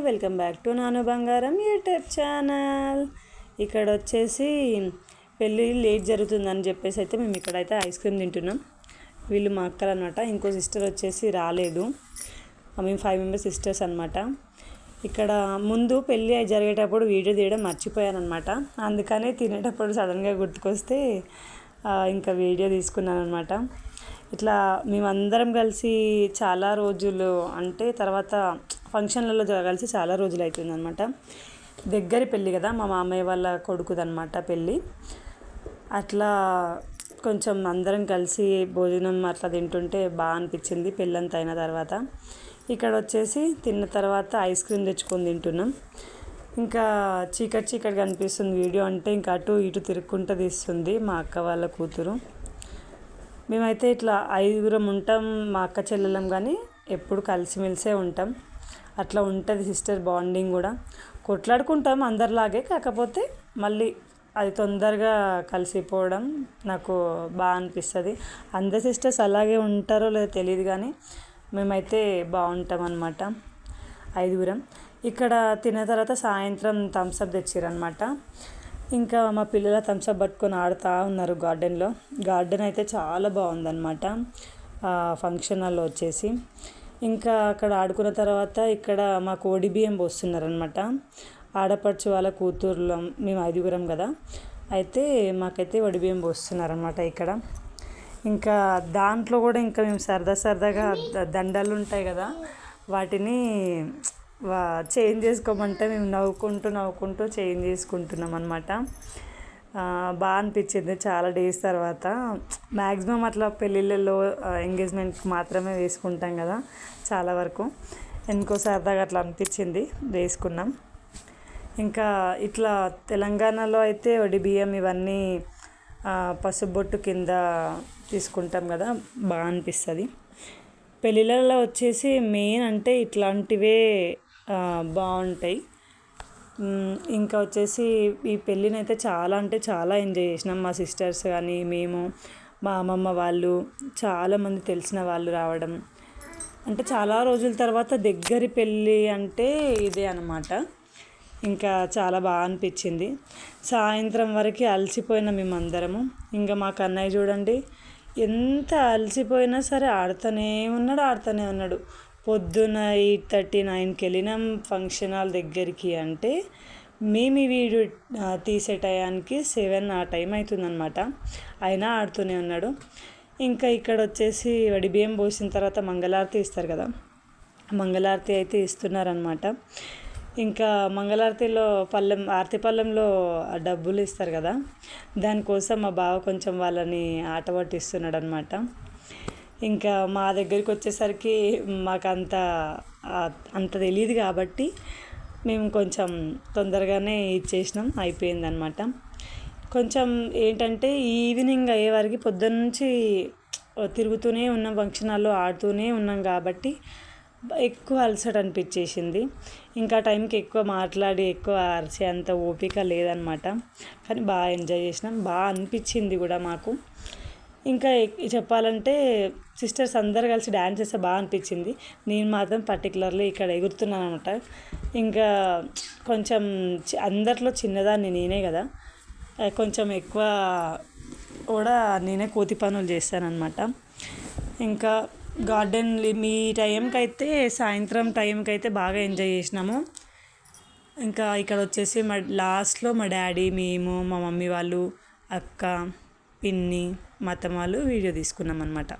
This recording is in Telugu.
వెల్కమ్ బ్యాక్ టు నాను బంగారం యూట్యూబ్ ఛానల్. ఇక్కడ వచ్చేసి పెళ్ళి లేట్ జరుగుతుందని చెప్పేసి అయితే మేము ఇక్కడైతే ఐస్ క్రీమ్ తింటున్నాం. వీళ్ళు మా అక్కలు అనమాట. ఇంకో సిస్టర్ వచ్చేసి రాలేదు. మేము 5 మెంబర్స్ సిస్టర్స్ అనమాట. ఇక్కడ ముందు పెళ్ళి జరిగేటప్పుడు వీడియో తీయడం మర్చిపోయాను అనమాట. అందుకనే తినేటప్పుడు సడన్గా గుర్తుకొస్తే ఇంకా వీడియో తీసుకున్నాను అనమాట. ఇట్లా మేమందరం కలిసి చాలా రోజులు అంటే తర్వాత ఫంక్షన్లలో కలిసి చాలా రోజులు అవుతుంది అనమాట. దగ్గరి పెళ్ళి కదా, మా మామయ్య వాళ్ళ కొడుకుదనమాట పెళ్ళి. అట్లా కొంచెం అందరం కలిసి భోజనం అట్లా తింటుంటే బాగా అనిపించింది పెళ్ళంతా అయిన తర్వాత. ఇక్కడ వచ్చేసి తిన్న తర్వాత ఐస్ క్రీమ్ తెచ్చుకొని తింటున్నాం. ఇంకా చీకటి కనిపిస్తుంది వీడియో అంటే, ఇంకా అటు ఇటు తిరుక్కుంటూ తీస్తుంది మా అక్క వాళ్ళ కూతురు. మేమైతే ఇట్లా 5 ఉంటాం, మా అక్క చెల్లెలం, కానీ ఎప్పుడు కలిసిమెలిసే ఉంటాం. అట్లా ఉంటుంది సిస్టర్ బాండింగ్ కూడా. కొట్లాడుకుంటాం అందరిలాగే, కాకపోతే మళ్ళీ అది తొందరగా కలిసిపోవడం నాకు బాగా అనిపిస్తుంది. అందరు సిస్టర్స్ అలాగే ఉంటారో లేదో తెలియదు, కానీ మేమైతే బాగుంటాం అన్నమాట 5. ఇక్కడ తిన్న తర్వాత సాయంత్రం థమ్స్అప్ తెచ్చారనమాట. ఇంకా మా పిల్లల థమ్స్అప్ పట్టుకొని ఆడుతూ ఉన్నారు గార్డెన్లో. గార్డెన్ అయితే చాలా బాగుందన్నమాట ఫంక్షన్ హాల్లో వచ్చేసి. ఇంకా అక్కడ ఆడుకున్న తర్వాత ఇక్కడ మాకు ఒడి బియ్యం పోస్తున్నారనమాట. ఆడపడుచు వాళ్ళ కూతుర్లో మేము 5 కదా, అయితే మాకైతే ఒడి బియ్యం పోస్తున్నారనమాట ఇక్కడ. ఇంకా దాంట్లో కూడా ఇంకా మేము సరదాగా దండలు ఉంటాయి కదా, వాటిని చేంజ్ చేసుకోమంటే మేము నవ్వుకుంటూ చేంజ్ చేసుకుంటున్నాం అనమాట. బాగా అనిపించింది చాలా డేస్ తర్వాత. మ్యాక్సిమం అట్లా పెళ్ళిళ్ళలో ఎంగేజ్మెంట్కి మాత్రమే వేసుకుంటాం కదా చాలా వరకు. ఎందుకో సరదాగా అట్లా అనిపించింది, వేసుకున్నాం. ఇంకా ఇట్లా తెలంగాణలో అయితే వడి బియ్యం ఇవన్నీ పసుపు బొట్టు కింద తీసుకుంటాం కదా, బాగా అనిపిస్తుంది. పెళ్ళిళ్ళలో వచ్చేసి మెయిన్ అంటే ఇట్లాంటివే బాగుంటాయి. ఇంకా వచ్చేసి ఈ పెళ్ళిని అయితే చాలా అంటే చాలా ఎంజాయ్ చేసినాం. మా సిస్టర్స్ కానీ మేము, మా అమ్మమ్మ వాళ్ళు, చాలామంది తెలిసిన వాళ్ళు రావడం. అంటే చాలా రోజుల తర్వాత దగ్గరి పెళ్ళి అంటే ఇదే అన్నమాట. ఇంకా చాలా బాగా అనిపించింది. సాయంత్రం వరకు అలసిపోయినా మేమందరము. ఇంకా మా కన్నయ్య చూడండి, ఎంత అలసిపోయినా సరే ఆడుతూనే ఉన్నాడు. పొద్దున 8:30, 9కి వెళ్ళినాం ఫంక్షన్ హాల్ దగ్గరికి. అంటే మేము ఈ వీడియో తీసే టయానికి 7 ఆ టైం అవుతుందన్నమాట. అయినా ఆడుతూనే ఉన్నాడు. ఇంకా ఇక్కడ వచ్చేసి వడి బియ్యం పోసిన తర్వాత మంగళారతి ఇస్తారు కదా, మంగళారతి అయితే ఇస్తున్నారనమాట. ఇంకా మంగళారతిలో ఆరతి పళ్ళెంలో డబ్బులు ఇస్తారు కదా, దానికోసం మా బావ కొంచెం వాళ్ళని ఆట పట్టిస్తున్నాడు అనమాట. ఇంకా మా దగ్గరికి వచ్చేసరికి మాకు అంత తెలియదు కాబట్టి మేము కొంచెం తొందరగానే ఇచ్చేసినాం, అయిపోయిందనమాట. కొంచెం ఏంటంటే ఈవినింగ్ అయ్యే వరకు పొద్దున్న నుంచి తిరుగుతూనే ఉన్నాం, ఫంక్షన్ హాల్లో ఆడుతూనే ఉన్నాం కాబట్టి ఎక్కువ అలసట అనిపించేసింది. ఇంకా టైంకి ఎక్కువ మాట్లాడి ఎక్కువ అరిసే అంత ఓపిక లేదనమాట. కానీ బాగా ఎంజాయ్ చేసినాం, బాగా అనిపించింది కూడా మాకు. ఇంకా చెప్పాలంటే సిస్టర్స్ అందరు కలిసి డ్యాన్స్ చేస్తే బాగా అనిపించింది. నేను మాత్రం పర్టికులర్లీ ఇక్కడ ఎగురుతున్నాను అనమాట. ఇంకా కొంచెం అందరిలో చిన్నదాన్ని నేనే కదా, కొంచెం ఎక్కువ కూడా నేనే కోతి పనులు చేస్తానన్నమాట. ఇంకా గార్డెన్ మీ టైంకి అయితే సాయంత్రం టైంకి అయితే బాగా ఎంజాయ్ చేసినాము. ఇంకా ఇక్కడ వచ్చేసి లాస్ట్లో మా డాడీ, మేము, మా మమ్మీ వాళ్ళు, అక్క, పిన్ని, మా అత్తమ్మ వాళ్ళు వీడియో తీసుకున్నాం అన్నమాట.